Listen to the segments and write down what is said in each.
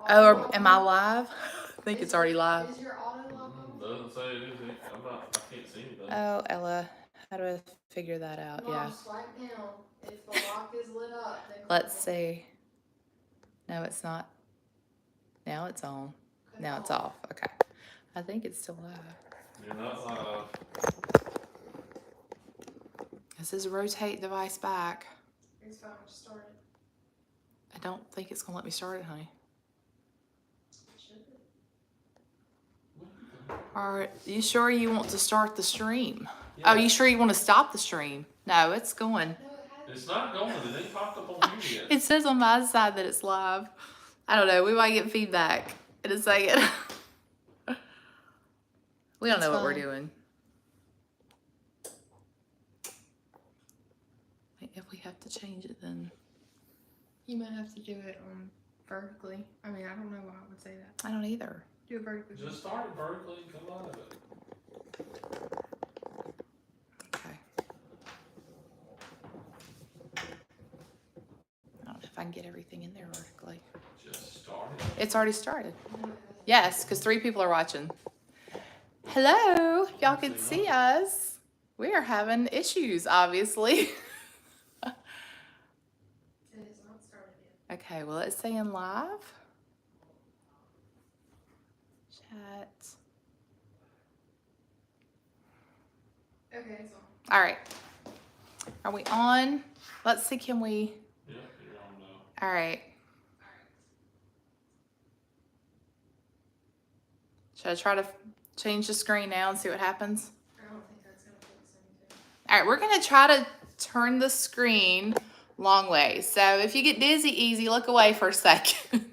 Oh, am I live? I think it's already live. Is your auto lock? Doesn't say it is. I can't see anything. Oh, Ella, how do I figure that out? Mom, Yeah. swipe down. If the lock is lit up, then Let's see. No, it's not. Now it's on. Now it's off. Okay. I think it's still live. You're not live. This is rotate device back. It's fine. Just start it. I don't think it's gonna let me start it, honey. It should. Are you sure you want to start the stream? Yeah. Oh, you sure you want to stop the stream? No, it's going. No, it hasn't. It's not going. It ain't popped up on here yet. It says on my side that it's live. I don't know. We might get feedback in a second. We don't know what we're doing. If we have to change it, then You might have to do it vertically. I mean, I don't know why I would say that. I don't either. Do it vertically. Just start it vertically and come out of it. Okay. I don't know if I can get everything in there vertically. Just start it. It's already started. Yes, because 3 people are watching. Hello, y'all can see us. We are having issues, obviously. It is not started yet. Okay, well, it's saying live. Chat. Okay, it's on. All right. Are we on? Let's see, can we? Yeah, you're on now. All right. Should I try to change the screen now and see what happens? I don't think that's gonna fix anything. All right, we're gonna try to turn the screen long way. So if you get dizzy easy, look away for a second.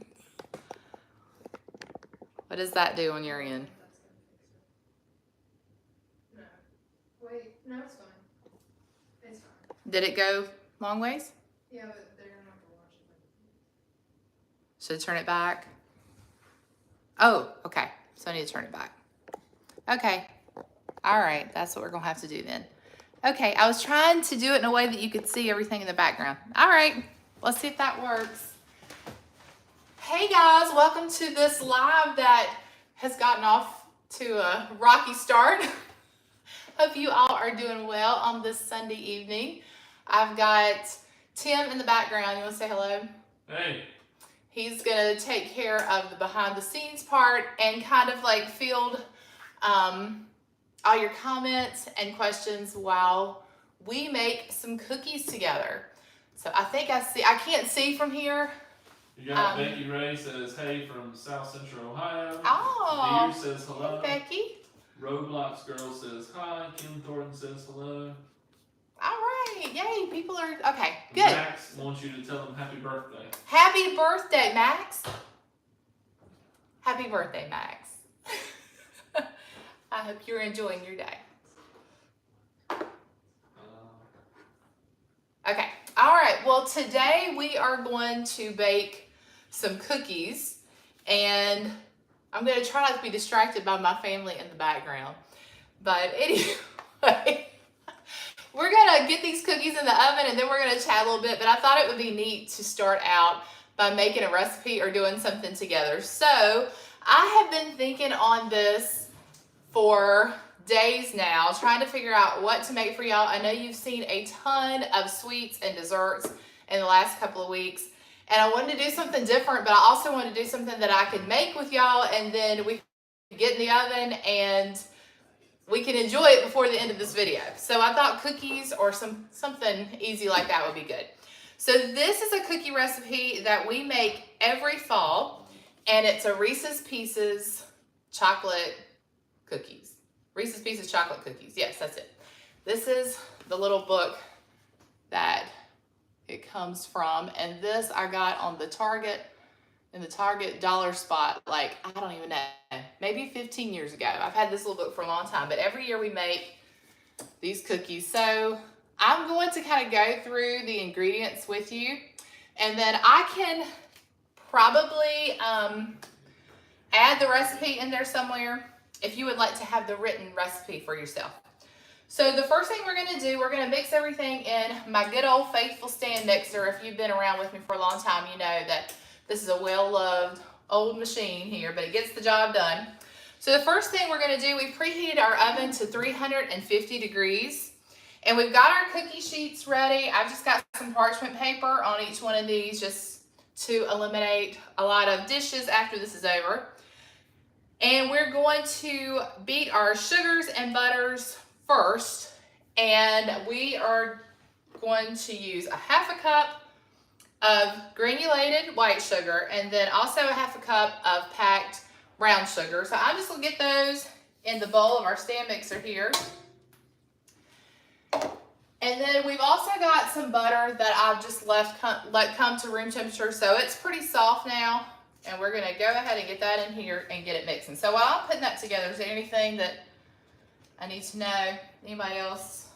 What does that do on your end? No. Wait, no, it's fine. It's fine. Did it go long ways? Yeah, but they're gonna have to watch it. Should I turn it back? Oh, okay. So I need to turn it back. Okay. All right. That's what we're going to have to do then. Okay. I was trying to do it in a way that you could see everything in the background. All right. Let's see if that works. Hey guys, welcome to this live that has gotten off to a rocky start. Hope you all are doing well on this Sunday evening. I've got Tim in the background. You want to say hello? Hey. He's going to take care of the behind the scenes part and kind of like field all your comments and questions while we make some cookies together. So I think I can't see from here. You got Becky Ray says, hey, from South Central Ohio. Oh, Deer says hello. hey, Becky. Roblox Girl says hi. Kim Thornton says hello. All right. Yay. People are, okay, good. Max wants you to tell them happy birthday. Happy birthday, Max. Happy birthday, Max. I hope you're enjoying your day. Okay. All right. Well, today we are going to bake some cookies, and I'm going to try not to be distracted by my family in the background. But anyway, we're going to get these cookies in the oven, and then we're going to chat a little bit. But I thought it would be neat to start out by making a recipe or doing something together. So I have been thinking on this for days now, trying to figure out what to make for y'all. I know you've seen a ton of sweets and desserts in the last couple of weeks, and I wanted to do something different, but I also wanted to do something that I could make with y'all, and then we could get in the oven and we can enjoy it before the end of this video. So I thought cookies or something easy like that would be good. So this is a cookie recipe that we make every fall, and it's a Reese's Pieces chocolate cookies. Reese's Pieces chocolate cookies. Yes, that's it. This is the little book that it comes from, and this I got on the Target, in the Target dollar spot, like, I don't even know, maybe 15 years ago. I've had this little book for a long time, but every year we make these cookies. So I'm going to kind of go through the ingredients with you, and then I can probably add the recipe in there somewhere if you would like to have the written recipe for yourself. So the first thing we're going to do, we're going to mix everything in my good old faithful stand mixer. If you've been around with me for a long time, you know that this is a well-loved old machine here, but it gets the job done. So the first thing we're gonna do, we preheated our oven to 350 degrees. And we've got our cookie sheets ready. I've just got some parchment paper on each one of these just to eliminate a lot of dishes after this is over. And we're going to beat our sugars and butters first. And we are going to use a half a cup of granulated white sugar and then also a half a cup of packed brown sugar. So I'm just gonna get those in the bowl of our stand mixer here. And then we've also got some butter that I've just let come to room temperature, so it's pretty soft now. And we're gonna go ahead and get that in here and get it mixing. So while I'm putting that together, is there anything that I need to know? Anybody else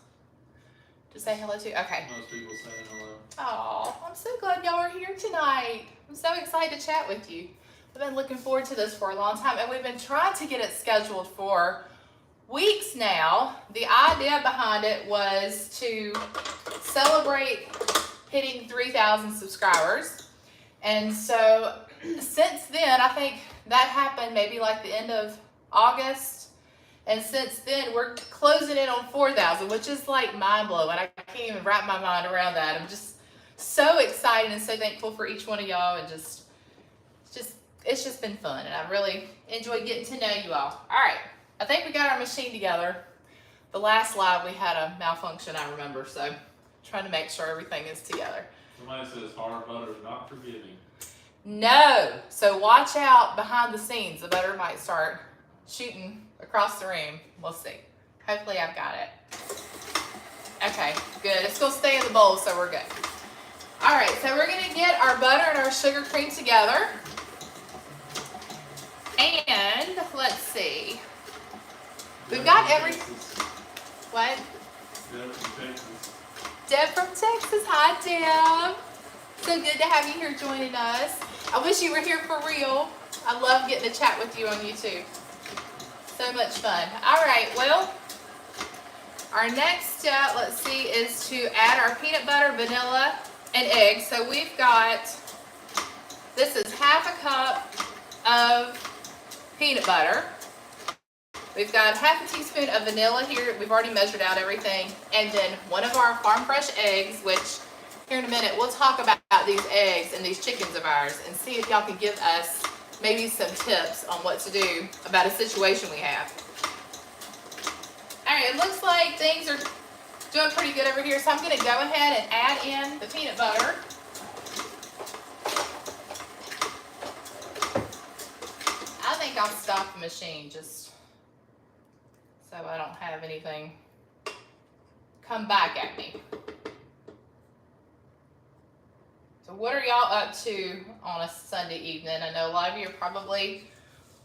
to say hello to? Okay. Most people saying hello. Oh, I'm so glad y'all are here tonight. I'm so excited to chat with you. I've been looking forward to this for a long time, and we've been trying to get it scheduled for weeks now. The idea behind it was to celebrate hitting 3,000 subscribers. And so since then, I think that happened maybe like the end of August. And since then, we're closing in on 4,000, which is like mind blowing. I can't even wrap my mind around that. I'm just so excited and so thankful for each one of y'all, and it's just been fun, and I really enjoyed getting to know you all. All right, I think we got our machine together. The last live we had a malfunction, I remember, so trying to make sure everything is together. Somebody says hard butter is not forgiving. No, so watch out behind the scenes. The butter might start shooting across the room. We'll see. Hopefully I've got it. Okay, good. It's gonna stay in the bowl, so we're good. All right, so we're gonna get our butter and our sugar cream together. And let's see. We've got what? Deb from Texas. Deb from Texas. Hi, Deb. So good to have you here joining us. I wish you were here for real. I love getting to chat with you on YouTube. So much fun. All right, well, our next step, let's see, is to add our peanut butter, vanilla, and eggs. So we've got, this is half a cup of peanut butter. We've got half a teaspoon of vanilla here. We've already measured out everything. And then one of our farm fresh eggs, which here in a minute, we'll talk about these eggs and these chickens of ours and see if y'all can give us maybe some tips on what to do about a situation we have. All right, it looks like things are doing pretty good over here. So I'm gonna go ahead and add in the peanut butter. I think I'll stop the machine just so I don't have anything come back at me. So what are y'all up to on a Sunday evening? I know a lot of you are probably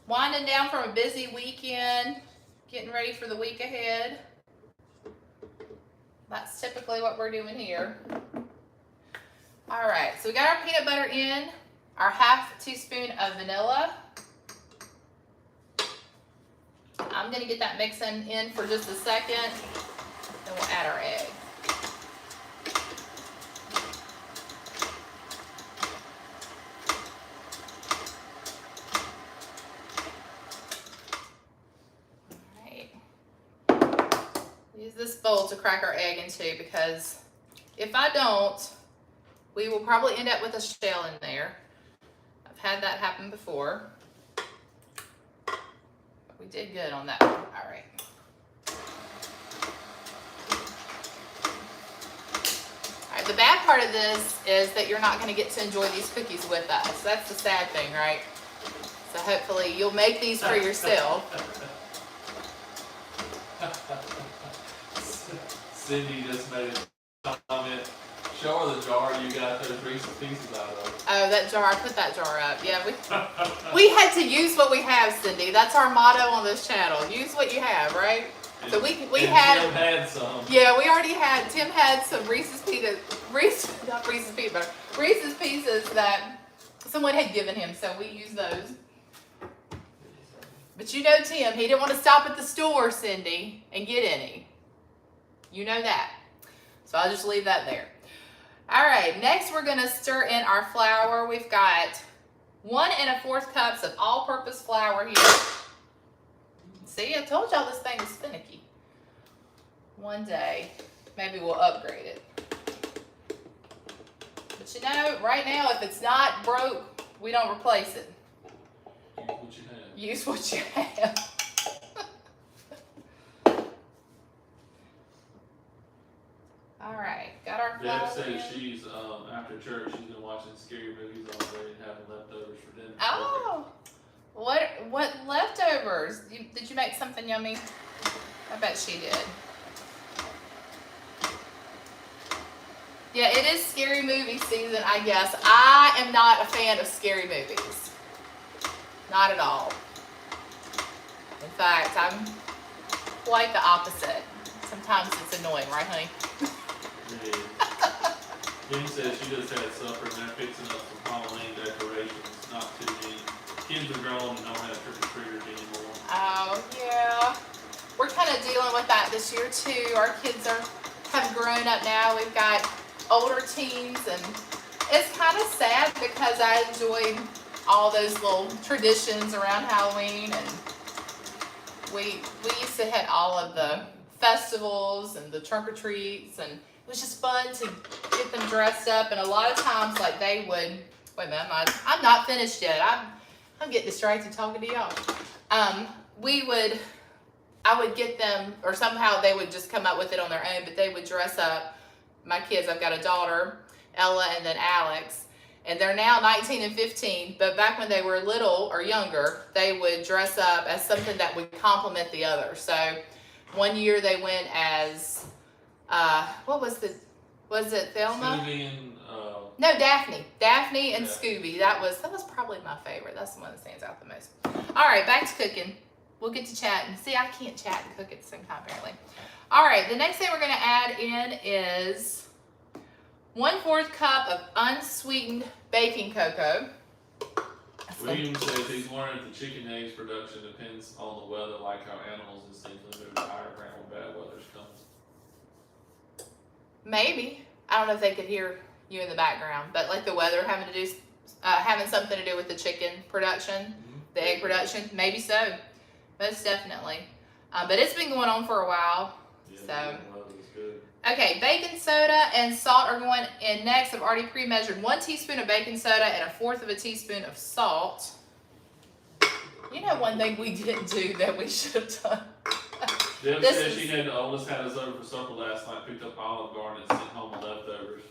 winding down from a busy weekend, getting ready for the week ahead. That's typically what we're doing here. All right, so we got our peanut butter in, our half teaspoon of vanilla. I'm gonna get that mixing in for just a second, then we'll add our egg. Use this bowl to crack our egg into, because if I don't, we will probably end up with a shell in there. I've had that happen before. But we did good on that one. All right. All right, the bad part of this is that you're not going to get to enjoy these cookies with us. That's the sad thing, right? So hopefully you'll make these for yourself. Cindy just made a comment. Show her the jar you got those Reese pieces out of. Oh, that jar. I put that jar up. Yeah, we had to use what we have, Cindy. That's our motto on this channel. Use what you have, right? And, so we Tim had some. Yeah, we already had. Tim had some Reese's peanut butter. Reese's pieces that someone had given him, so we used those. But you know Tim, he didn't want to stop at the store, Cindy, and get any. You know that. So I'll just leave that there. All right, next we're gonna stir in our flour. We've got 1 1/4 cups of all-purpose flour here. See, I told y'all this thing is finicky. One day, maybe we'll upgrade it. But you know, right now, if it's not broke, we don't replace it. Use what you have. Use what you have. All right, got our flour. Deb says in. she's after church she's been watching scary movies all day and having leftovers for dinner. Oh, what leftovers? Did you make something yummy? I bet she did. Yeah, it is scary movie season, I guess. I am not a fan of scary movies. Not at all. In fact, I'm quite the opposite. Sometimes it's annoying, right, honey? Yeah. Kim says she just had supper and they're fixing up some Halloween decorations. Not too many. Kids are grown and don't have trick-or-treaters anymore. Oh, yeah. We're kind of dealing with that this year, too. Our kids have grown up now. We've got older teens, and it's kind of sad because I enjoyed all those little traditions around Halloween, and we used to hit all of the festivals and the trunk-or-treats, and it was just fun to get them dressed up. And a lot of times, like, they would, wait a minute, I'm not finished yet. I'm getting distracted talking to y'all. I would get them, or somehow they would just come up with it on their own, but they would dress up. My kids, I've got a daughter, Ella, and then Alex, and they're now 19 and 15, but back when they were little or younger, they would dress up as something that would complement the other. So one year they went as, was it Thelma? Scooby and No, Daphne. Daphne and Yeah. Scooby. That was probably my favorite. That's the one that stands out the most. All right, back to cooking. We'll get to chatting. See, I can't chat and cook at the same time, apparently. All right, the next thing we're going to add in is 1/4 cup of unsweetened baking cocoa. William says he's learned that the chicken eggs production depends on the weather, like how animals instinctively move to higher ground when bad weather comes. Maybe. I don't know if they could hear you in the background, but like the weather having something to do with the chicken production, the egg production, maybe so. Most definitely. But it's been going on for a while. Yeah, So. the weather was good. Okay, baking soda and salt are going in next. I've already pre-measured 1 teaspoon of baking soda and 1/4 teaspoon of salt. You know, one thing we didn't do that we should have done. Deb says she had the oldest had us over for supper last night, picked up Olive Garden and sent home the leftovers.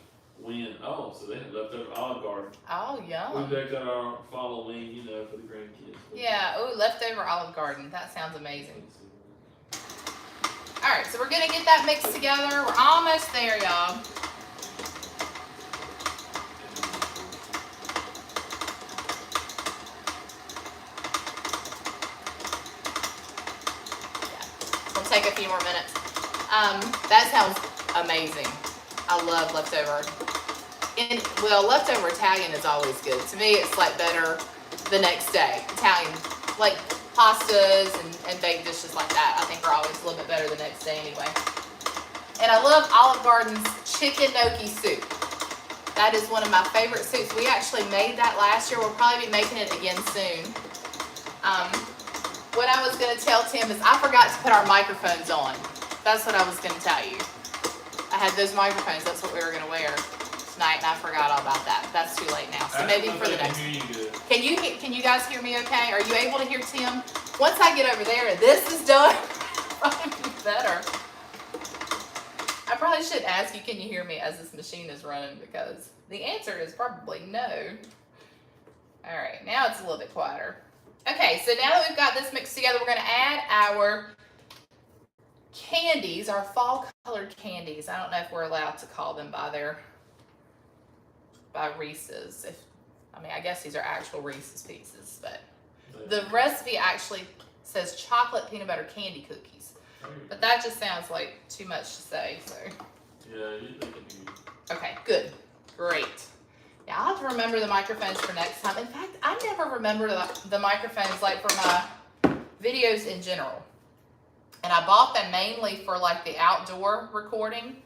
So they had leftover Olive Garden. Oh, We yum. decked out our Halloween, for the grandkids. Yeah, ooh, leftover Olive Garden. That sounds amazing. All right, so we're going to get that mixed together. We're almost there, y'all. It'll take a few more minutes. That sounds amazing. I love leftover. Leftover Italian is always good. To me, it's like better the next day. Italian, like pastas and baked dishes like that, I think are always a little bit better the next day anyway. And I love Olive Garden's chicken gnocchi soup. That is one of my favorite soups. We actually made that last year. We'll probably be making it again soon. What I was going to tell Tim is I forgot to put our microphones on. That's what I was going to tell you. I had those microphones. That's what we were going to wear tonight, and I forgot all about that. That's too late now. So maybe for the next. Can you guys hear me okay? Are you able to hear Tim? Once I get over there and this is done, probably be better. I probably should ask you, can you hear me as this machine is running? Because the answer is probably no. All right, now it's a little bit quieter. Okay, so now that we've got this mixed together, we're going to add our candies, our fall colored candies. I don't know if we're allowed to call them by Reese's. I guess these are actual Reese's Pieces, but the recipe actually says chocolate peanut butter candy cookies. But that just sounds like too much to say, so. Yeah, you think it be. Okay, good. Great. Yeah, I'll have to remember the microphones for next time. In fact, I never remember the microphones like for my videos in general. And I bought them mainly for like the outdoor recording.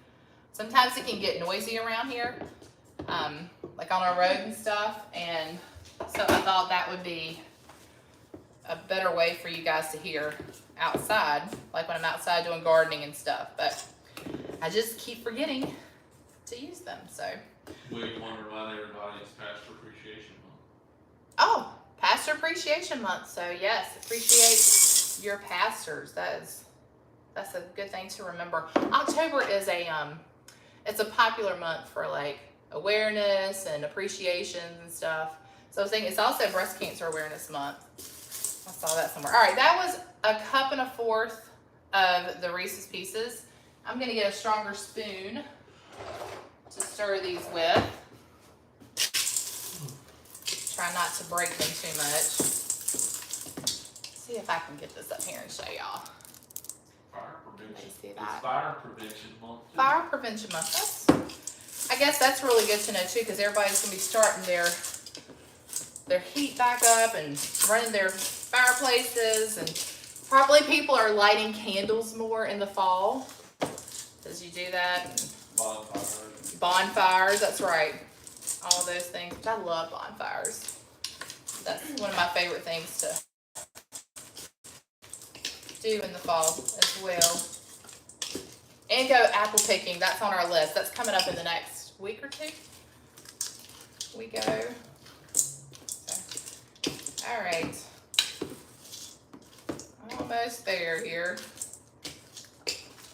Sometimes it can get noisy around here, like on our road and stuff. And So I thought that would be a better way for you guys to hear outside, like when I'm outside doing gardening and stuff. But I just keep forgetting to use them, so. We want to remind everybody it's Pastor Appreciation Month. Oh, Pastor Appreciation Month. So yes, appreciate your pastors. That's a good thing to remember. October is it's a popular month for like awareness and appreciations and stuff. So I was thinking it's also Breast Cancer Awareness Month. I saw that somewhere. All right, that was 1 1/4 of the Reese's Pieces. I'm gonna get a stronger spoon to stir these with. Try not to break them too much. See if I can get this up here and show y'all. Fire prevention. see It's that. Fire Prevention Month. Too. Fire Prevention Month. I guess that's really good to know too, because everybody's gonna be starting their heat back up and running their fireplaces, and probably people are lighting candles more in the fall as you do that. And bonfires, that's right. All those things, which I love bonfires. That's one of my favorite things to do in the fall as well. And go apple picking, that's on our list. That's coming up in the next week or two. We go. All right. Almost there here.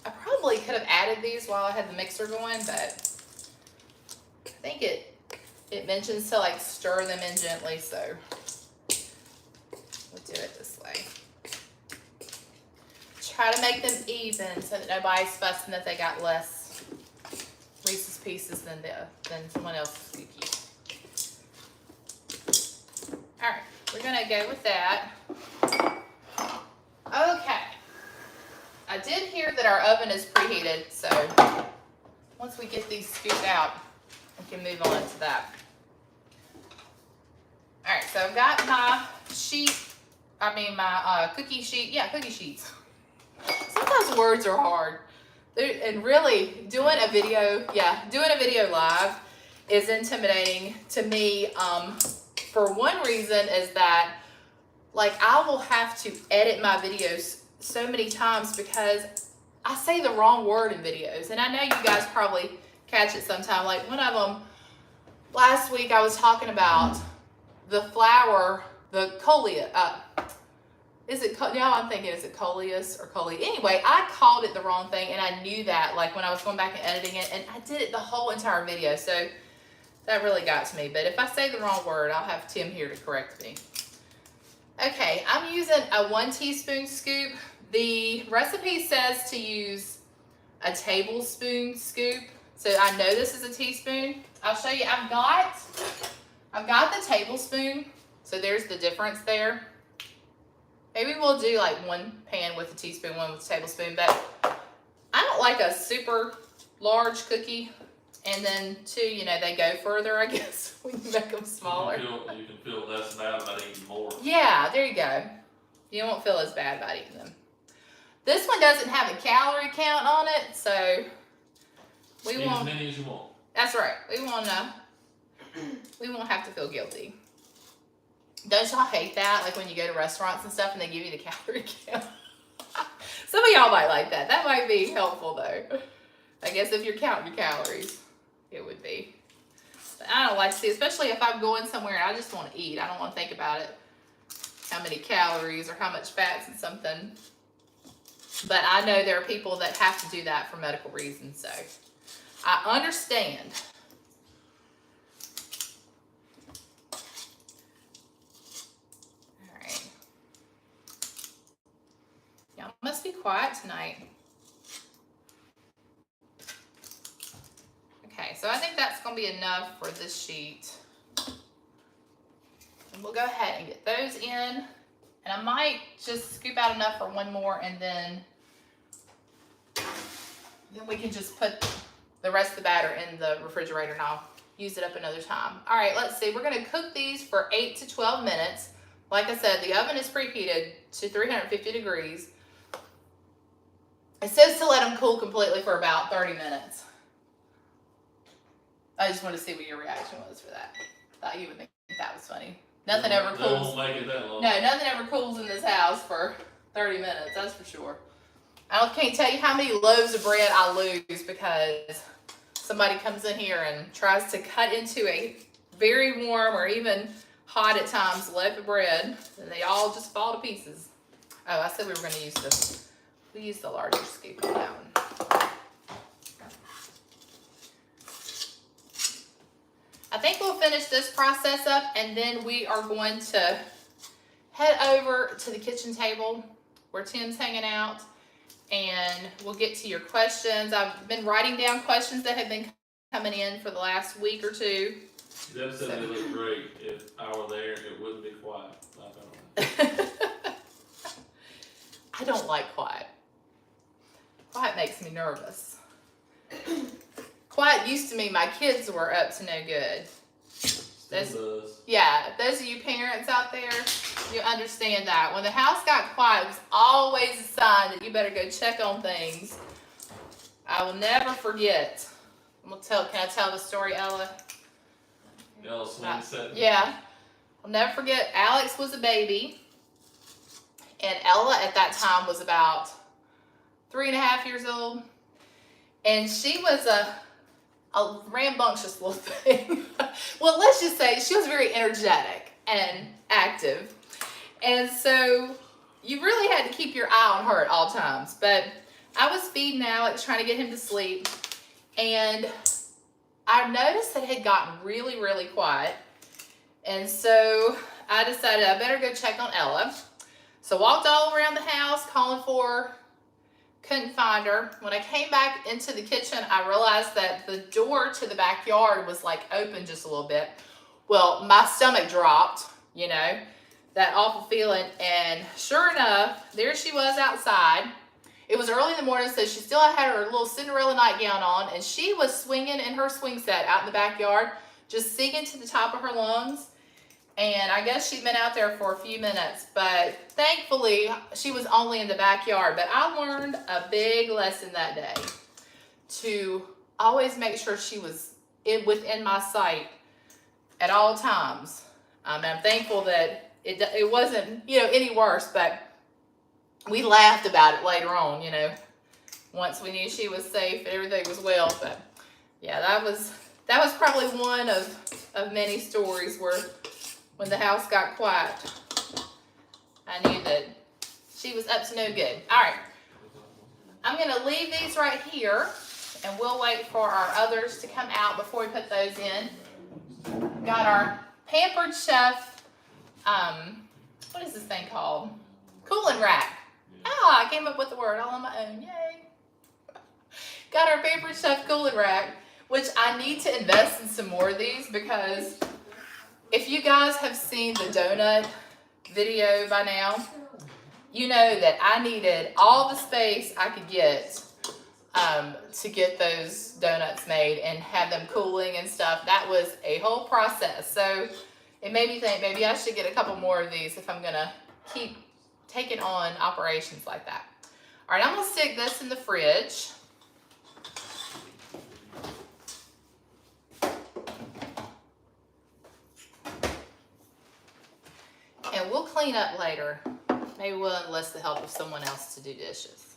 I probably could have added these while I had the mixer going, but I think it mentions to like stir them in gently, so we'll do it this way. Try to make them even so that nobody's fussing that they got less Reese's Pieces than someone else's cookie. All right, we're gonna go with that. Okay. I did hear that our oven is preheated, so once we get these scooped out, we can move on to that. All right, so I've got my cookie sheet. Yeah, cookie sheets. Sometimes words are hard. And really, doing a video live is intimidating to me. For one reason is that, like, I will have to edit my videos so many times because I say the wrong word in videos. And I know you guys probably catch it sometime. Like one of them, last week I was talking about the flower, the coleus. Now I'm thinking, is it coleus or coleus? Anyway, I called it the wrong thing, and I knew that, like, when I was going back and editing it, and I did it the whole entire video, so that really got to me. But if I say the wrong word, I'll have Tim here to correct me. Okay, I'm using a 1 teaspoon scoop. The recipe says to use a tablespoon scoop, so I know this is a teaspoon. I'll show you. I've got the tablespoon, so there's the difference there. Maybe we'll do like 1 pan with a teaspoon, 1 with a tablespoon, but I don't like a super large cookie. And then 2, they go further, I guess. We can make them smaller. You can feel less bad about eating more. Yeah, there you go. You won't feel as bad about eating them. This one doesn't have a calorie count on it, so we Eat won't. as many as you want. That's right. We won't have to feel guilty. Don't y'all hate that? Like when you go to restaurants and stuff and they give you the calorie count. Some of y'all might like that. That might be helpful though. I guess if you're counting your calories, it would be. But I don't like to see, especially if I'm going somewhere and I just want to eat. I don't want to think about it, how many calories or how much fat's in something. But I know there are people that have to do that for medical reasons, so I understand. All right. Y'all must be quiet tonight. Okay, so I think that's going to be enough for this sheet. And we'll go ahead and get those in. And I might just scoop out enough for 1 more, and then we can just put the rest of the batter in the refrigerator and I'll use it up another time. All right, let's see. We're going to cook these for 8 to 12 minutes. Like I said, the oven is preheated to 350 degrees. It says to let them cool completely for about 30 minutes. I just wanted to see what your reaction was for that. Thought you would think that was funny. Nothing ever That won't cools. make it that long. No, nothing ever cools in this house for 30 minutes, that's for sure. Can't tell you how many loaves of bread I lose because somebody comes in here and tries to cut into a very warm or even hot at times loaf of bread, and they all just fall to pieces. Oh, I said we were going to use this. We use the larger scoop on that one. I think we'll finish this process up, and then we are going to head over to the kitchen table where Tim's hanging out, and we'll get to your questions. I've been writing down questions that have been coming in for the last week or two. Deb said they look great. If I were there, it wouldn't be quiet. I don't know. I don't like quiet. Quiet makes me nervous. Quiet used to mean my kids were up to no good. Still does. Yeah, those of you parents out there, you understand that. When the house got quiet, it was always a sign that you better go check on things. I will never forget. Can I tell the story, Ella? Y'all swing set. Yeah. I'll never forget, Alex was a baby, and Ella at that time was about 3.5 years old, and she was a rambunctious little thing. Well, let's just say she was very energetic and active, and so you really had to keep your eye on her at all times. But I was feeding Alex, trying to get him to sleep, and I noticed that it had gotten really, really quiet. And so I decided I better go check on Ella. So walked all around the house, calling for her, couldn't find her. When I came back into the kitchen, I realized that the door to the backyard was like open just a little bit. Well, my stomach dropped, you know, that awful feeling. And sure enough, there she was outside. It was early in the morning, so she still had her little Cinderella nightgown on, and she was swinging in her swing set out in the backyard, just singing to the top of her lungs. And I guess she'd been out there for a few minutes, but thankfully she was only in the backyard. But I learned a big lesson that day to always make sure she was within my sight at all times. I'm thankful that it wasn't, you know, any worse, but we laughed about it later on, you know, once we knew she was safe and everything was well. But yeah, that was probably one of many stories where when the house got quiet, I knew that she was up to no good. All right, I'm gonna leave these right here, and we'll wait for our others to come out before we put those in. Got our Pampered Chef, what is this thing called? Cooling rack. I came up with the word all on my own, yay. Got our Pampered Chef cooling rack, which I need to invest in some more of these, because if you guys have seen the donut video by now, you know that I needed all the space I could get to get those donuts made and have them cooling and stuff. That was a whole process. So it made me think maybe I should get a couple more of these if I'm gonna keep taking on operations like that. All right, I'm gonna stick this in the fridge. And we'll clean up later. Maybe we'll enlist the help of someone else to do dishes.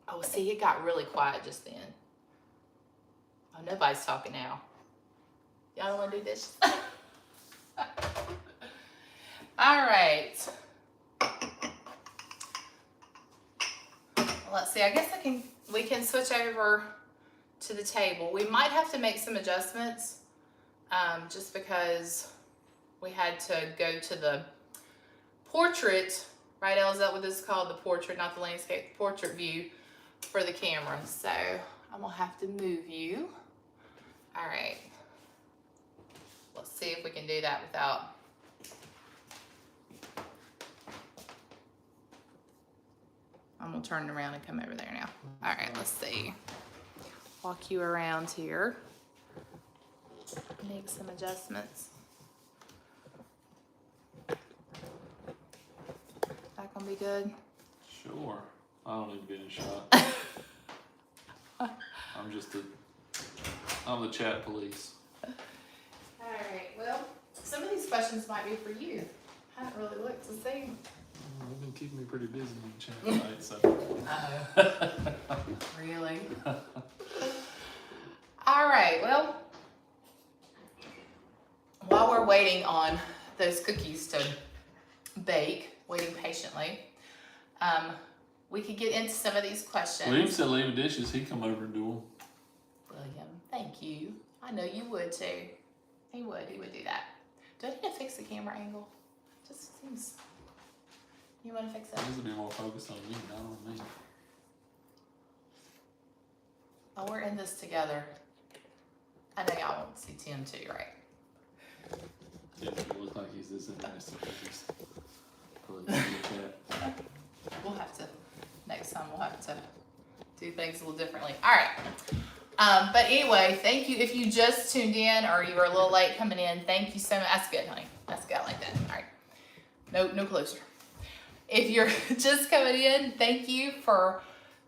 Oh, see, it got really quiet just then. Oh, nobody's talking now. Y'all don't want to do dishes? All right. Let's see, I guess we can switch over to the table. We might have to make some adjustments just because we had to go to the portrait, right, Elle? Is that what this is called? The portrait, not the landscape, portrait view for the camera. So I'm gonna have to move you. All right. Let's see if we can do that without. I'm gonna turn it around and come over there now. All right, let's see. Walk you around here. Make some adjustments. That gonna be good? Sure. I don't need to be in a shot. I'm the chat police. All right, well, some of these questions might be for you. I haven't really looked to see. You've been keeping me pretty busy in the chat tonight, so. Really? All right, well, while we're waiting on those cookies to bake, waiting patiently, we could get into some of these questions. William said leave the dishes, he'd come over and do them. William, thank you. I know you would too. He would do that. Do I need to fix the camera angle? Just seems, you want to fix it? This would be more focused on me, not on me. Oh, we're in this together. I know y'all won't see Tim too, right? Yeah, it looks like he's this interested. He's probably gonna look at. We'll have to, next time we'll have to do things a little differently. All right. But anyway, thank you. If you just tuned in or you were a little late coming in, thank you so much. That's good, honey. That's good. I like that. All right. No closer. If you're just coming in, thank you for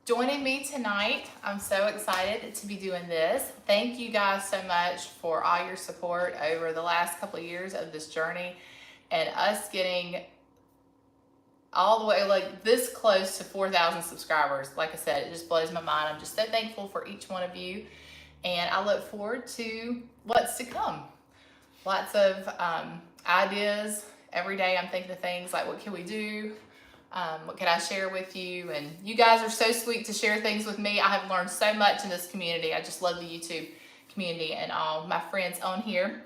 joining me tonight. I'm so excited to be doing this. Thank you guys so much for all your support over the last couple of years of this journey and us getting all the way like this close to 4,000 subscribers. Like I said, it just blows my mind. I'm just so thankful for each one of you. And I look forward to what's to come. Lots of ideas. Every day I'm thinking of things like, what can we do? What can I share with you? And you guys are so sweet to share things with me. I have learned so much in this community. I just love the YouTube community and all my friends on here.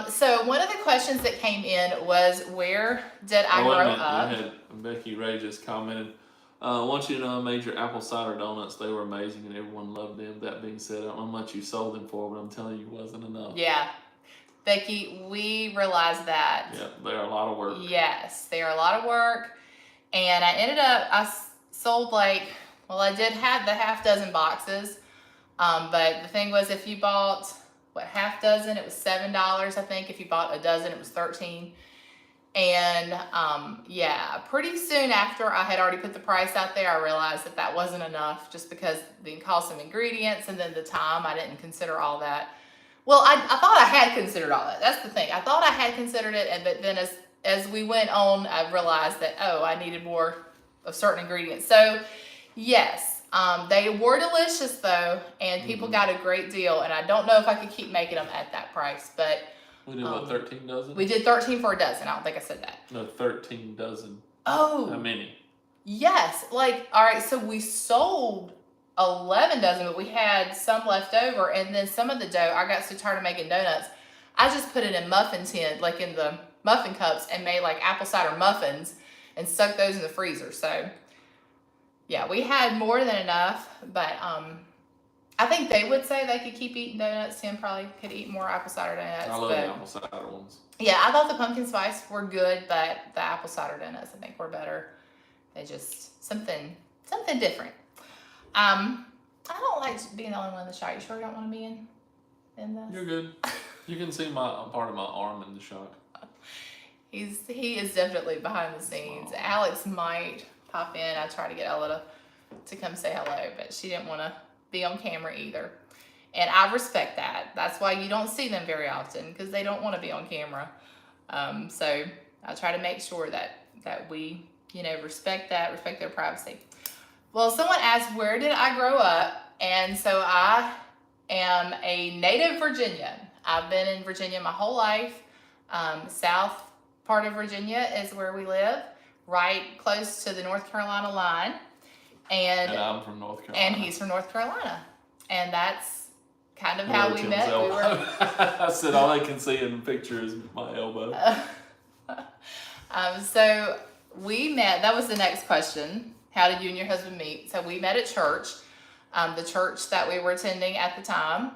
So one of the questions that came in was, where did I grow up? You had Becky Ray just commented, I want you to know I made your apple cider donuts. They were amazing and everyone loved them. That being said, I don't know how much you sold them for, but I'm telling you, it wasn't enough. Yeah. Becky, we realized that. Yeah, they are a lot of work. Yes, they are a lot of work. And I ended up, I sold I did have the half dozen boxes. But the thing was, if you bought, half dozen, it was $7, I think. If you bought a dozen, it was $13. And yeah, pretty soon after I had already put the price out there, I realized that that wasn't enough just because the cost of ingredients and then the time, I didn't consider all that. Well, I thought I had considered all that. That's the thing. I thought I had considered it, but then as we went on, I realized that, I needed more of certain ingredients. So yes, they were delicious though, and people got a great deal, and I don't know if I could keep making them at that price, but We did what, 13 dozen? we did 13 for a dozen. I don't think I said that. No, 13 dozen. Oh. How many? Yes. All right, so we sold 11 dozen, but we had some left over, and then some of the dough, I got so tired of making donuts, I just put it in muffin tin, like in the muffin cups, and made like apple cider muffins and stuck those in the freezer. So yeah, we had more than enough, but I think they would say they could keep eating donuts. Tim probably could eat more apple cider donuts. I love the apple cider ones. Yeah, I thought the pumpkin spice were good, but the apple cider donuts I think were better. They just something different. I don't like being the only one in the shot. You sure you don't want to be in this? You're good. You can see my part of my arm in the shot. He is definitely behind the scenes. Aww. Alex might pop in. I tried to get Ella to come say hello, but she didn't want to be on camera either. And I respect that. That's why you don't see them very often, because they don't want to be on camera. So I try to make sure that we, respect their privacy. Well, someone asked, where did I grow up? And so I am a native Virginian. I've been in Virginia my whole life. South part of Virginia is where we live, right close to the North Carolina line. And I'm from North Carolina. And he's from North Carolina. And that's kind of how we met. I said all I can see in the picture is my elbow. So we met, that was the next question. How did you and your husband meet? So we met at church. The church that we were attending at the time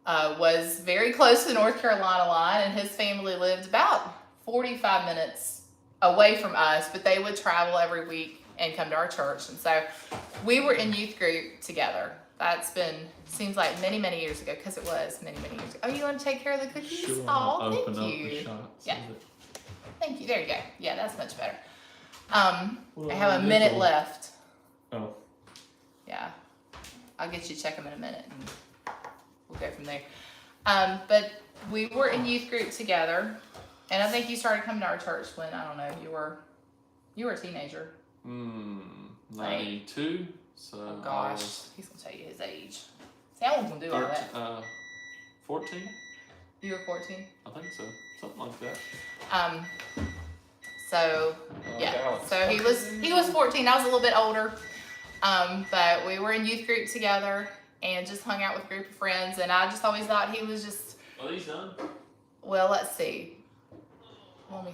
was very close to the North Carolina line, and his family lived about 45 minutes away from us, but they would travel every week and come to our church. And so we were in youth group together. That's seems like many, many years ago, because it was many, many years ago. Oh, you want to take care of the cookies? Sure, Oh, open thank you. Up the shots. Yeah. Thank you. There you go. Yeah, that's much better. I have a minute left. Oh. Yeah. I'll get you to check them in a minute and we'll go from there. But we were in youth group together, And I think you started coming to our church when, I don't know, you were a teenager. 92. So Oh gosh, he's gonna tell you his age. See, I wasn't gonna do all that. 14. You were 14. I think so, something like that. So yeah. Alex. So he was 14. I was a little bit older. But we were in youth group together and just hung out with a group of friends. And I just always thought he was just. Well, he's done. Well, let's see. Let me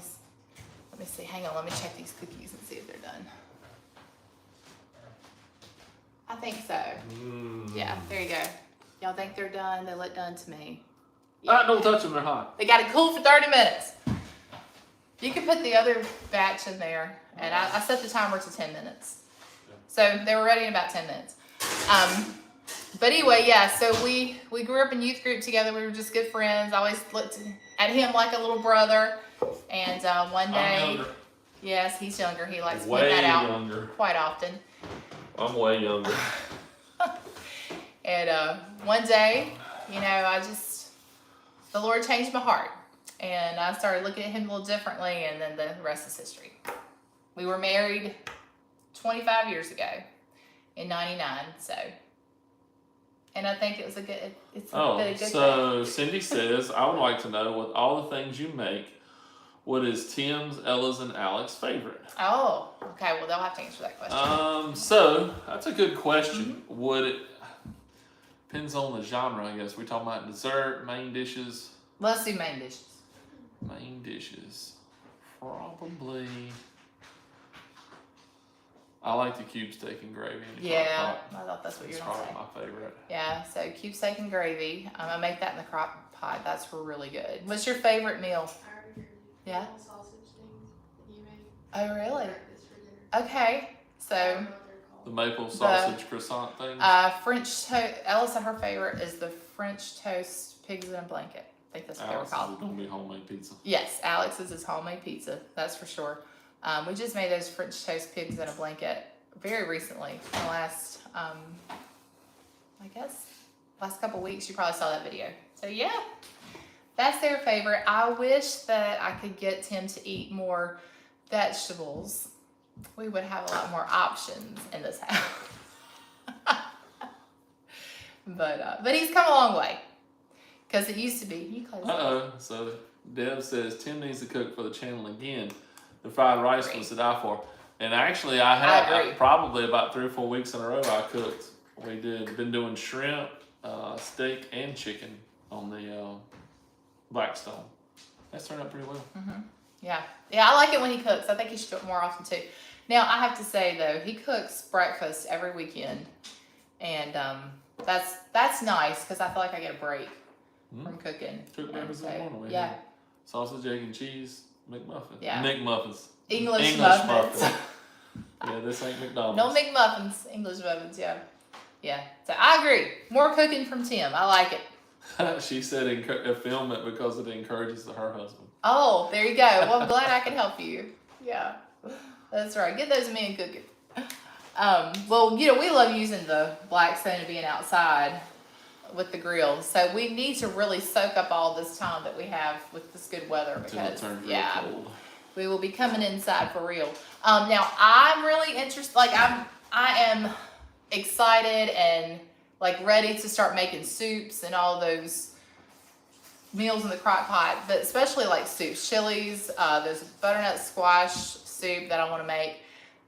see. Hang on. Let me check these cookies and see if they're done. I think so. Yeah, there you go. Y'all think they're done? They look done to me. Yeah. Don't touch them, they're hot. They got to cool for 30 minutes. You can put the other batch in there. And I set the timer to 10 minutes. So they were ready in about 10 minutes. But anyway, yeah, so we grew up in youth group together. We were just good friends. I always looked at him like a little brother. And one day, I'm younger. Yes, he's younger. He likes to put Way that out younger. quite often. I'm way younger. And one day, the Lord changed my heart. And I started looking at him a little differently, and then the rest is history. We were married 25 years ago in 99, so. And I think it was it's been a good so thing. Cindy says, I would like to know, with all the things you make, what is Tim's, Ella's, and Alex's favorite? Oh, okay. Well, they'll have to answer that question. So that's a good question. Would it depends on the genre, I guess. We talking about dessert, main dishes. Let's do main dishes. Main dishes, probably. I like the cube steak and gravy. In the crock pot. I thought that's what you were gonna say. It's probably my favorite. Yeah, so cube steak and gravy. I make that in the crock pot. That's really good. What's your favorite meal? Yeah. Sausage things that you make. Oh, really? Breakfast for dinner. Okay. I So don't know what they're The called. maple sausage croissant thing. French toast. Ella said her favorite is the French toast pigs in a blanket. I think that's what Alex they were is called. gonna be homemade pizza. Yes, Alex's is homemade pizza. That's for sure. We just made those French toast pigs in a blanket very recently. In the last, I guess, last couple weeks. You probably saw that video. So yeah, that's their favorite. I wish that I could get Tim to eat more vegetables. We would have a lot more options in this house. But he's come a long way. Because it used to be. You close it. So Deb says Tim needs to cook for the channel again. The fried rice was to die for. And actually, I agree. probably about 3 or 4 weeks in a row I cooked. We been doing shrimp, steak, and chicken on the Blackstone. That's turned out pretty well. Yeah, I like it when he cooks. I think he should do it more often too. Now I have to say though, he cooks breakfast every weekend, and that's nice because I feel like I get a break from cooking. Cook breakfast in the morning. Yeah. Sausage, egg, and cheese McMuffin. Yeah. McMuffins. English muffins. Yeah, this ain't McDonald's. No McMuffins, English muffins. Yeah, yeah. So I agree. More cooking from Tim. I like it. She said film it because it encourages her husband. Oh, there you go. Well, I'm glad I can help you. Yeah, that's right. Get those men cooking. Well, we love using the Blackstone and being outside with the grill. So we need to really soak up all this time that we have with this good weather Until it because, turns really cold. we will be coming inside for real. Now I'm really interested. Like I am excited and like ready to start making soups and all those meals in the crock pot, but especially like soups, chilies. There's a butternut squash soup that I want to make,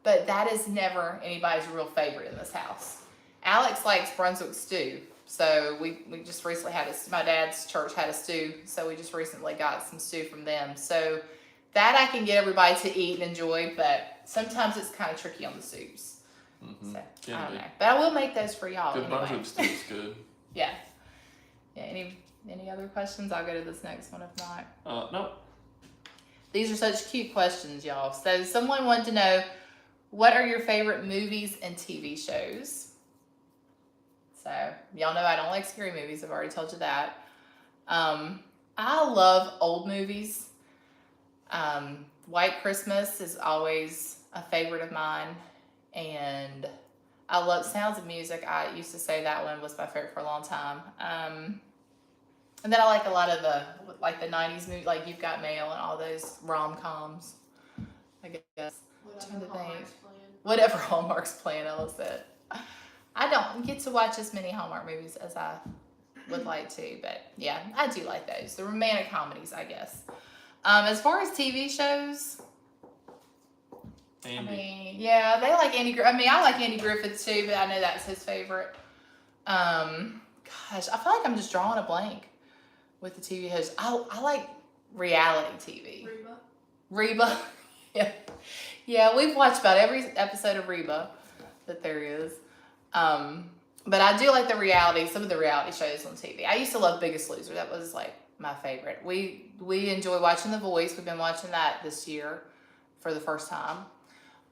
but that is never anybody's real favorite in this house. Alex likes Brunswick stew, so we just recently had my dad's church had a stew, so we just recently got some stew from them. So that I can get everybody to eat and enjoy, but sometimes it's kind of tricky on the soups. So I don't know, but I will make those for y'all. Good anyway. Brunswick stew is good. Yeah. Any other questions? I'll go to this next one if not. No. These are such cute questions, y'all. So someone wanted to know, what are your favorite movies and TV shows? So y'all know I don't like scary movies. I've already told you that. I love old movies. White Christmas is always a favorite of mine. And I love Sounds of Music. I used to say that one was my favorite for a long time. And then I like a lot of the 90s movies, like You've Got Mail and all those rom-coms. I guess. Whatever Hallmark's playing, I love that. I don't get to watch as many Hallmark movies as I would like to, but yeah, I do like those. The romantic comedies, I guess. As far as TV shows, Andy. I mean, yeah, they like Andy. I mean, I like Andy Griffith too, but I know that's his favorite. Gosh, I feel like I'm just drawing a blank with the TV hosts. I like reality TV. Reba. Yeah. Yeah, we've watched about every episode of Reba that there is. But I do like some of the reality shows on TV. I used to love Biggest Loser. That was like my favorite. We enjoy watching The Voice. We've been watching that this year for the first time.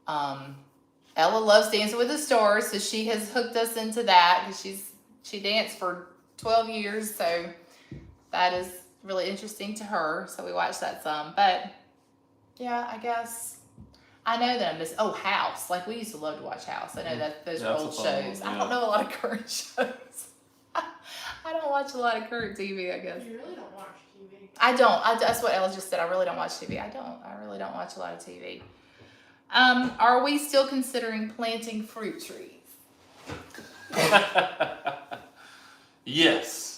Ella loves Dancing with the Stars, so she has hooked us into that because she danced for 12 years, so that is really interesting to her. So we watch that some. But yeah, I guess I know that I miss House. Like we used to love to watch House. I know that those are old shows. I don't know a lot of current shows. I don't watch a lot of current TV, I guess. You really don't watch TV. I don't. That's what Ella just said. I really don't watch TV. I really don't watch a lot of TV. Are we still considering planting fruit trees? Yes.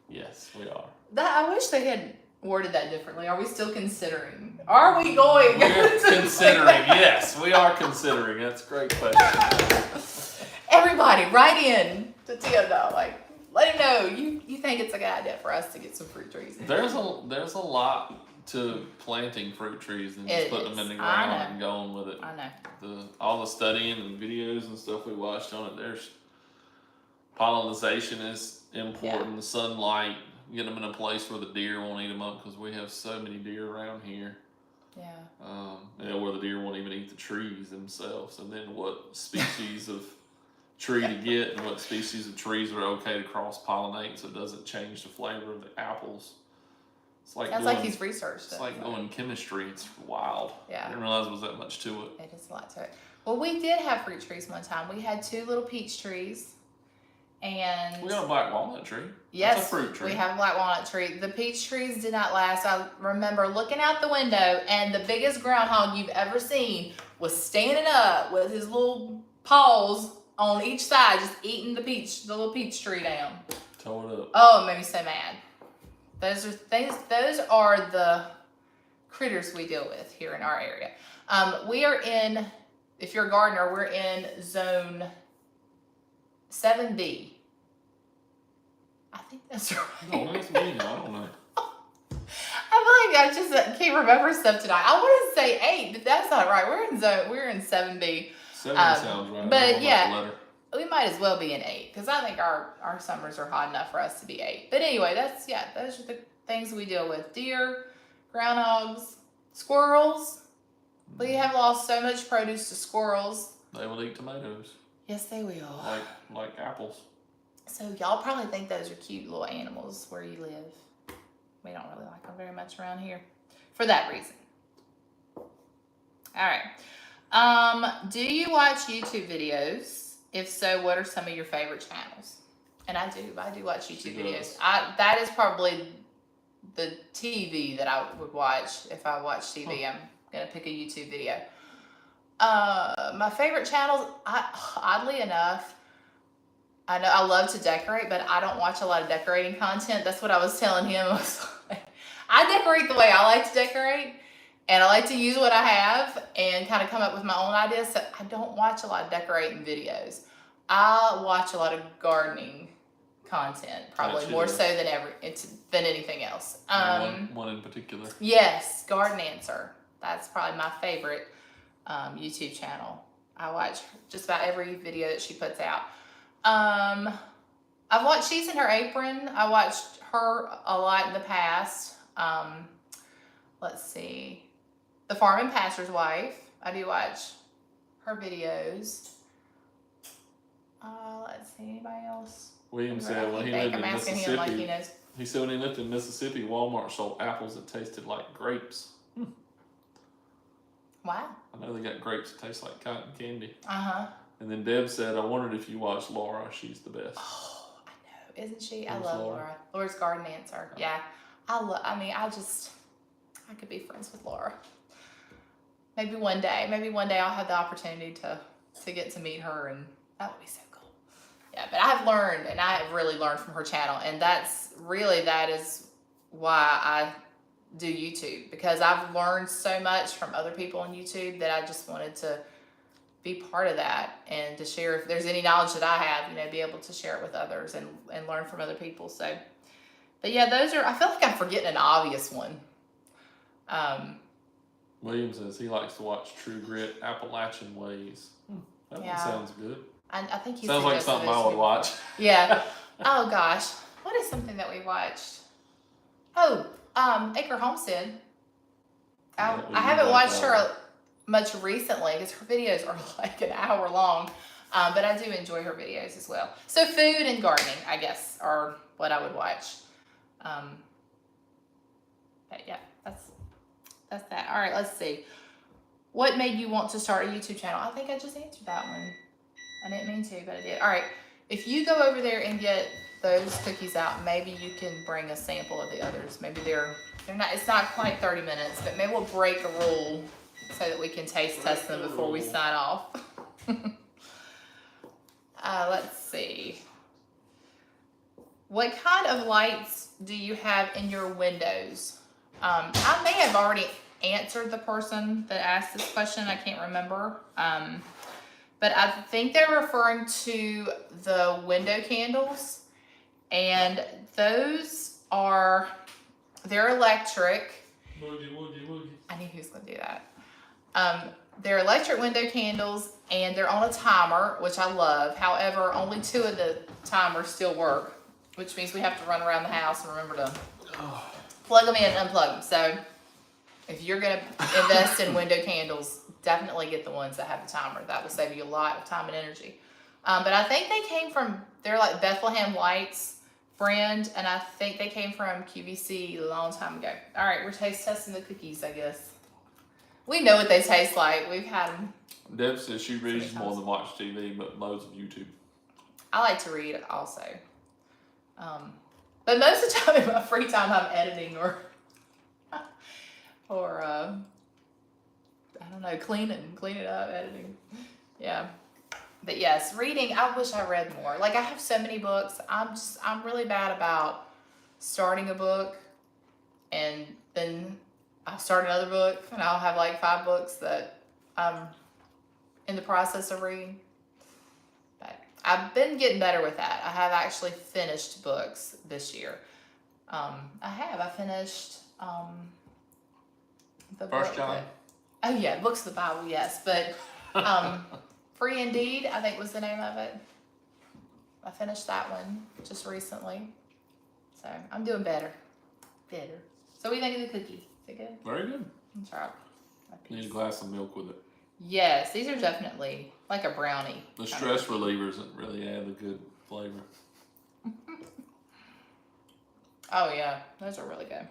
Yes, we are. I wish they had worded that differently. Are we still considering? Are we going? We're considering. Yes, we are considering. That's a great question. Everybody, write in to Tia. Like, let him know you think it's a good idea for us to get some fruit trees. There's a lot to planting fruit trees than just putting them in the ground and going with it. I know. All the studying and videos and stuff we watched on it. There's pollination is important. Yeah. The sunlight, getting them in a place where the deer won't eat them up because we have so many deer around here. Yeah. Where the deer won't even eat the trees themselves. And then what species of tree to get and what species of trees are okay to cross pollinate so it doesn't change the flavor of the apples. It's like sounds like he's researched it. It's like going chemistry. It's wild. Yeah. I didn't realize there was that much to it. It is a lot to it. Well, we did have fruit trees one time. We had 2 little peach trees. And We got a black walnut tree. yes, That's a fruit tree. we have a black walnut tree. The peach trees did not last. I remember looking out the window and the biggest groundhog you've ever seen was standing up with his little paws on each side, just eating the little peach tree down. Tore it up. Oh, it made me so mad. Those are the critters we deal with here in our area. We are in, if you're a gardener, we're in zone 7B. I think that's right. Oh, that's me. I don't know. I feel like I just can't remember stuff tonight. I want to say 8, but that's not right. We're in 7B. 7 sounds right. But yeah, we might as well be in 8 because I think our summers are hot enough for us to be 8. But anyway, those are the things we deal with: deer, groundhogs, squirrels. We have lost so much produce to squirrels. They will eat tomatoes. Yes, they will. Like apples. So y'all probably think those are cute little animals where you live. We don't really like them very much around here for that reason. All right. Do you watch YouTube videos? If so, what are some of your favorite channels? And I do watch YouTube videos. That is probably the TV that I would watch if I watch TV. I'm gonna pick a YouTube video. My favorite channels, oddly enough, I know I love to decorate, but I don't watch a lot of decorating content. That's what I was telling him. I decorate the way I like to decorate, and I like to use what I have and kind of come up with my own ideas. So I don't watch a lot of decorating videos. I watch a lot of gardening content, probably more so than anything else. One in particular. Yes, Garden Answer. That's probably my favorite YouTube channel. I watch just about every video that she puts out. I've watched She's in Her Apron. I watched her a lot in the past. Let's see. The Farm and Pastor's Wife. I do watch her videos. Let's see, anybody else? William said when he lived in Mississippi, like he knows. He said when he lived in Mississippi, Walmart sold apples that tasted like grapes. Wow. I know they got grapes that taste like cotton candy. Uh-huh. And then Deb said, I wondered if you watched Laura. She's the best. Oh, I know. isn't she? I Who's love Laura? Laura. Laura's garden answer. Yeah. I could be friends with Laura. Maybe one day I'll have the opportunity to get to meet her, and that would be so cool. Yeah, but I have really learned from her channel, and that is why I do YouTube, because I've learned so much from other people on YouTube that I just wanted to be part of that and to share if there's any knowledge that I have, be able to share it with others and learn from other people. So, but yeah, I feel like I'm forgetting an obvious one. William says he likes to watch True Grit Appalachian Ways. That one Yeah. sounds good. I think he Sounds like suggested something those I to would me. watch. Yeah. Oh gosh, what is something that we watched? Oh, Acre Homestead. Yeah, I haven't like watched that her one. much recently because her videos are like an hour long, but I do enjoy her videos as well. So food and gardening, I guess, are what I would watch. But yeah, that's that. All right, let's see. What made you want to start a YouTube channel? I think I just answered that one. I didn't mean to, but I did. All right, if you go over there and get those cookies out, maybe you can bring a sample of the others. Maybe they're not. It's not quite 30 minutes, but maybe we'll break a rule so that we can taste test them before we sign off. Let's see. What kind of lights do you have in your windows? I may have already answered the person that asked this question. I can't remember. But I think they're referring to the window candles. And they're electric. Woogie. I knew he was going to do that. They're electric window candles, and they're on a timer, which I love. However, only 2 of the timers still work, which means we have to run around the house and remember to plug them in and unplug them. So if you're going to invest in window candles, definitely get the ones that have the timer. That will save you a lot of time and energy. But I think they're like Bethlehem Lights brand, and I think they came from QVC a long time ago. All right, we're taste testing the cookies, I guess. We know what they taste like. We've had them. Deb says she reads more than watch TV, but loads of YouTube. I like to read also. But most of the time in my free time, I'm editing or I don't know, cleaning up, editing. Yeah. But yes, reading, I wish I read more. Like, I have so many books. I'm really bad about starting a book and then I'll start another book and I'll have like 5 books that I'm in the process of reading. But I've been getting better with that. I have actually finished books this year. I finished the First book John. oh yeah, books of the Bible, yes. But Free Indeed, I think was the name of it. I finished that one just recently. So I'm doing better. So what do you think of the cookie? Is it good? Very good. I'm sorry. Need a glass of milk with it. Yes, these are definitely like a brownie. The stress relievers that really add a good flavor. Oh yeah, those are really good.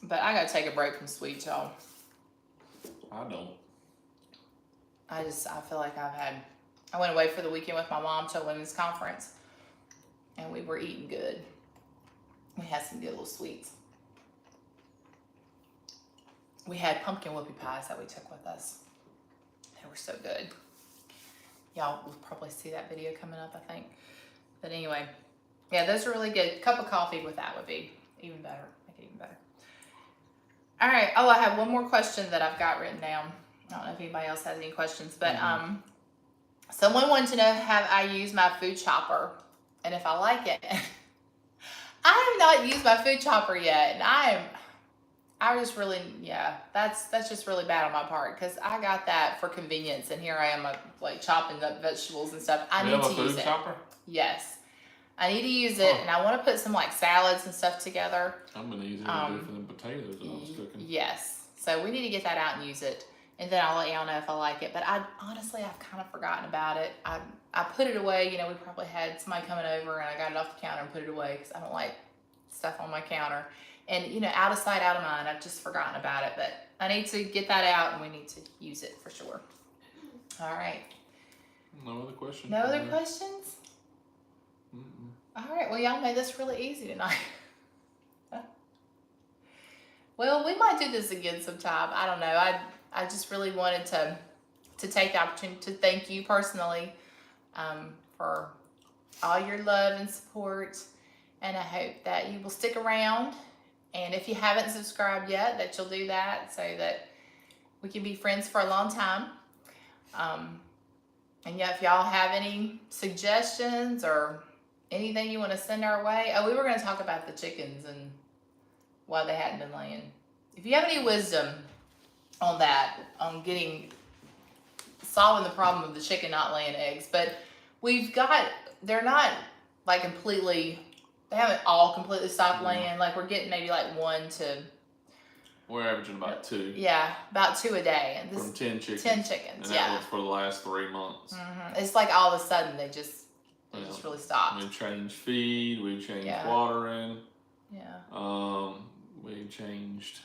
But I gotta take a break from sweets, y'all. I don't. I feel like I went away for the weekend with my mom to a women's conference, and we were eating good. We had some good little sweets. We had pumpkin whoopie pies that we took with us. They were so good. Y'all will probably see that video coming up, I think. But anyway, yeah, those are really good. Cup of coffee with that would be even better. Make it even better. All right. Oh, I have one more question that I've got written down. I don't know if anybody else has any questions, but someone wanted to know, have I used my food chopper and if I like it. I have not used my food chopper yet, and that's just really bad on my part because I got that for convenience, and here I am like chopping up vegetables and stuff. I need to use it. Chopper? Yes, I need to use it, and I want to put some like salads and stuff together. I'm gonna use it for them potatoes that I was cooking. Yes, so we need to get that out and use it, and then I'll let y'all know if I like it. But I've kind of forgotten about it. I put it away. We probably had somebody coming over, and I got it off the counter and put it away because I don't like stuff on my counter. And out of sight, out of mind. I've just forgotten about it, but I need to get that out, and we need to use it for sure. All right. No other questions? No other questions? Mm-mm. All right. Well, y'all made this really easy tonight. Well, we might do this again sometime. I don't know. I just really wanted to take the opportunity to thank you personally for all your love and support. And I hope that you will stick around. And if you haven't subscribed yet, that you'll do that so that we can be friends for a long time. And yeah, if y'all have any suggestions or anything you want to send our way. Oh, we were going to talk about the chickens and why they hadn't been laying. If you have any wisdom on that, on solving the problem of the chicken not laying eggs, but they're not like completely, they haven't all completely stopped laying. Like we're getting maybe like we're averaging about 2. Yeah, about 2 a day. And from 10 chickens. 10 chickens, and that was for the last 3 months. It's like all of a sudden they just really stopped. We've changed feed, we've changed watering. Yeah. We changed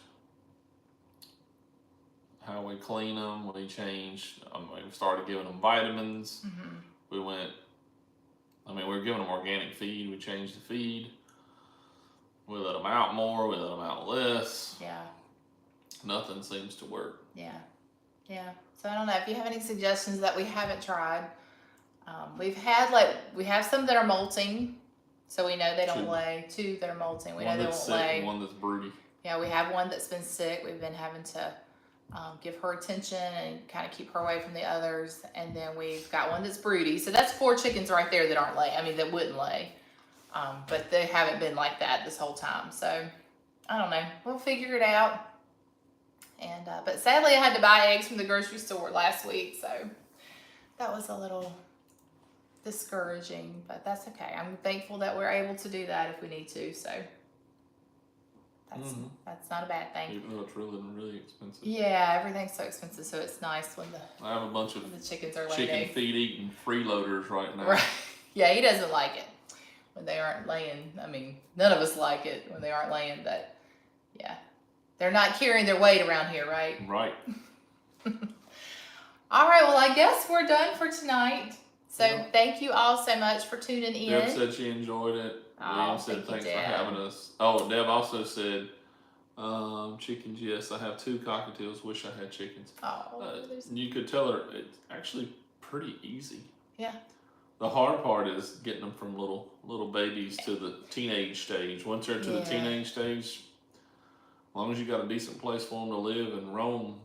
how we clean them. We changed, we started giving them vitamins. We were giving them organic feed. We changed the feed. We let them out more. We let them out less. Yeah. Nothing seems to work. Yeah. Yeah. So I don't know if you have any suggestions that we haven't tried. We have some that are molting, so we know they don't lay. 2 that are molting. We know they won't lay. And one that's broody. Yeah, we have one that's been sick. We've been having to give her attention and kind of keep her away from the others. And then we've got one that's broody. So that's 4 chickens right there that aren't lay. I mean, that wouldn't lay. But they haven't been like that this whole time. So I don't know. We'll figure it out. And but sadly, I had to buy eggs from the grocery store last week. So that was a little discouraging, but that's okay. I'm thankful that we're able to do that if we need to. So that's not a bad thing. Even though it's really expensive. Yeah, everything's so expensive, so it's nice when I have a bunch of the chickens are laying eggs. Chicken feed eating freeloaders right now. Right. Yeah, he doesn't like it when they aren't laying. I mean, none of us like it when they aren't laying, but yeah. They're not carrying their weight around here, right? Right. All right, well, I guess we're done for tonight. So thank you all so much for tuning in. Deb said she enjoyed it. Liam said thanks for having us. Oh, Deb also said, chickens, yes, I have 2 cockatiels, wish I had chickens. Oh, you could tell her it's actually pretty easy. Yeah. The hard part is getting them from little babies to the teenage stage. Once they're to the teenage stage, as long as you got a decent place for them to live and roam,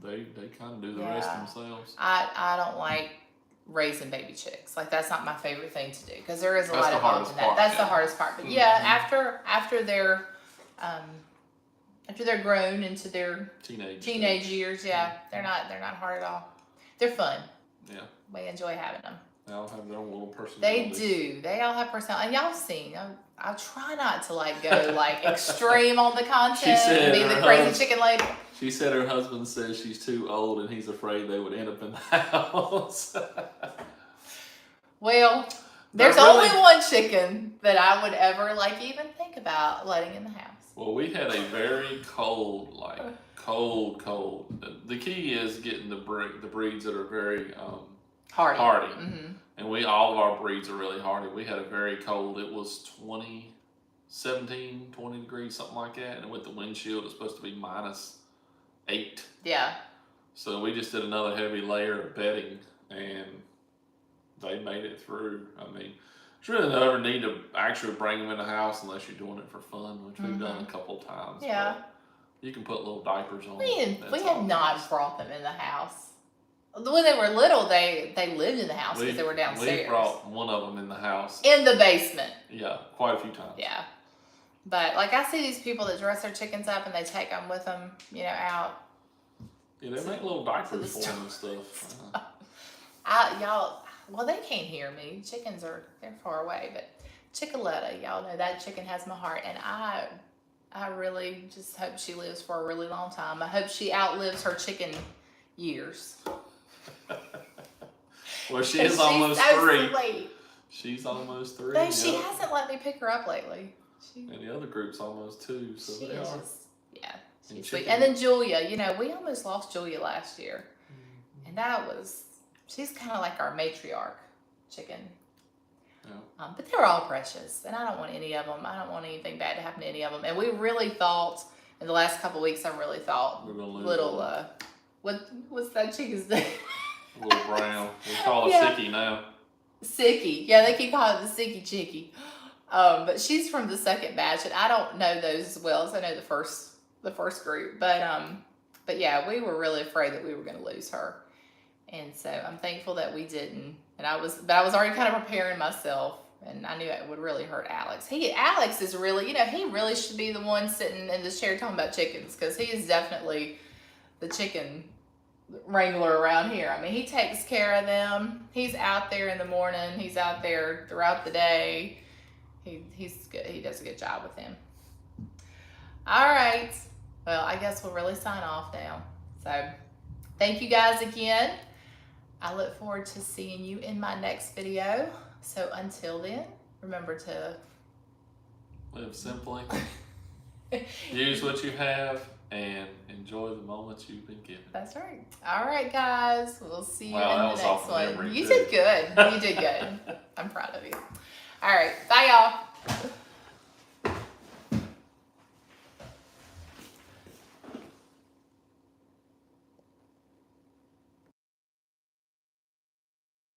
they kind of do the rest themselves. I don't like raising baby chicks. Like that's not my favorite thing to do because there is a lot involved in that. That's the hardest part. But after they're grown into their teenage years, they're not hard at all. They're fun. Yeah. We enjoy having them. They all have their own little personality. They do. They all have personality. And y'all seen, I try not to go extreme on the content and be the crazy chicken lady. She said her husband says she's too old and he's afraid they would end up in the house. Well, there's only one chicken that I would ever even think about letting in the house. Well, we had a very cold. The key is getting the breeds that are very hardy. And all of our breeds are really hardy. We had a very cold, it was 20 degrees, something like that. And with the wind chill, it's supposed to be -8. Yeah. So we just did another heavy layer of bedding and they made it through. I mean, it's really never need to actually bring them in the house unless you're doing it for fun, which we've done a couple of times. Yeah. But you can put little diapers on. We have not brought them in the house. When they were little, they lived in the house because they were downstairs. We brought one of them in the house. In the basement. Yeah, quite a few times. Yeah. But I see these people that dress their chickens up and they take them with them, out. Yeah, they make little diapers for them and stuff. Well, they can't hear me. Chickens they're far away, but Chickaletta, y'all know that chicken has my heart, and I really just hope she lives for a really long time. I hope she outlives her chicken years. Well, she is almost 3. Sweet. She's almost 3. But she hasn't let me pick her up lately. And the other group's almost 2, so they are. Yeah, she's sweet. And then Julia, we almost lost Julia last year. And that was she's kind of like our matriarch chicken. Yeah. But they're all precious, and I don't want any of them. I don't want anything bad to happen to any of them. And we really thought in the last couple of weeks, I really thought We're gonna lose little one. what's that chicken's name? Little brown. We call it Yeah. Sicky now. Sicky. Yeah, they keep calling it the Sicky Chickie. But she's from the second batch, and I don't know those as well as I know the first group. But yeah, we were really afraid that we were going to lose her, and so I'm thankful that we didn't. And I was already kind of preparing myself, and I knew it would really hurt Alex. Alex is really, he really should be the one sitting in this chair talking about chickens, because he is definitely the chicken wrangler around here. I mean, he takes care of them. He's out there in the morning. He's out there throughout the day. He's good. He does a good job with them. All right. Well, I guess we'll really sign off now. So thank you guys again. I look forward to seeing you in my next video. So until then, remember to Live simply. Use what you have and enjoy the moments you've been given. That's right. All right, guys. We'll see you Wow, that in the was next off one. memory, You too. did good. You did good. I'm proud of you. All right. Bye, y'all.